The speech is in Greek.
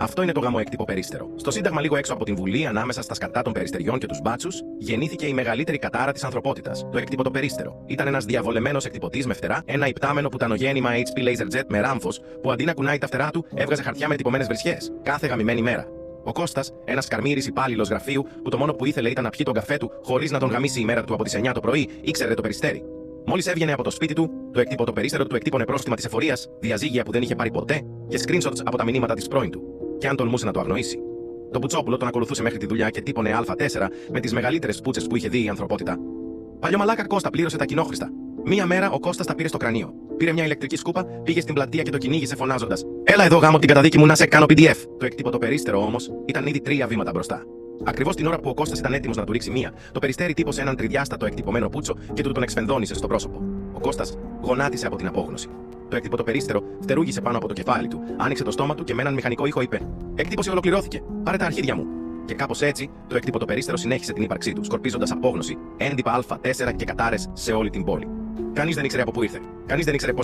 Αυτό είναι το γαμοέκτυπο περίστερο. Στο Σύνταγμα, λίγο έξω από την Βουλή, ανάμεσα στα σκατά των περιστεριών και του μπάτσου, γεννήθηκε η μεγαλύτερη κατάρα τη ανθρωπότητας, το έκτυπο το περίστερο. Ήταν ένας διαβολεμένος εκτυπωτής με φτερά, ένα υπτάμενο πουτανογέννημα HP Laser Jet με ράμφος, που αντί να κουνάει τα φτερά του, έβγαζε χαρτιά με τυπωμένες βρισιές. Κάθε γαμημένη μέρα. Ο Κώστας, ένας καρμύρης υπάλληλος γραφείου, που το μόνο που ήθελε ήταν να πιει τον καφέ του χωρίς να τον γαμίσει η μέρα του από τις 9 το πρωί, ήξερε το περιστέρι. Μόλις έβγαινε από το σπίτι του, το έκτυπο το περίστερο του εκτύπωνε πρόστιμα της εφορίας, διαζύγια που δεν είχε πάρει ποτέ και screenshots από τα μηνύματα της πρώην του. Και αν τολμούσε να το αγνοήσει. Το Μπουτσόπουλο τον ακολουθούσε μέχρι τη δουλειά και τύπωνε Α4 με τις μεγαλύτερες πούτσες που είχε δει η ανθρωπότητα. Παλιωμαλάκα Κώστα πλήρωσε τα κοινόχρηστα. Μία μέρα ο Κώστας τα πήρε στο κρανίο. Πήρε μια ηλεκτρική σκούπα, πήγε στην πλατεία και το κυνήγησε φωνάζοντας: «Έλα εδώ γάμο την καταδίκη μου να σε κάνω PDF». Το έκτυπο το περίστερο όμως ήταν ήδη 3 βήματα μπροστά. Ακριβώς την ώρα που ο Κώστας ήταν έτοιμος να του ρίξει μία, το περιστέρι τύπωσε έναν τριδιάστατο εκτυπωμένο πούτσο και του τον εξφενδώνησε στο πρόσωπο. Ο Κώστας γονάτισε από την απόγνωση. Το έκτυπο το περίστερο φτερούγησε πάνω από το κεφάλι του, άνοιξε το στόμα του και με έναν μηχανικό ήχο είπε: «Έκτυπωση ολοκληρώθηκε. Πάρε τα αρχίδια μου». Και κάπως έτσι, το έκτυπο το περίστερο συνέχισε την ύπαρξή του, σκορπίζοντας απόγνωση, έντυπα Α4 και κατάρες σε όλη την πόλη. Κανείς δεν ήξερε από πού ήρθε. Κανείς δεν ήξερε πώς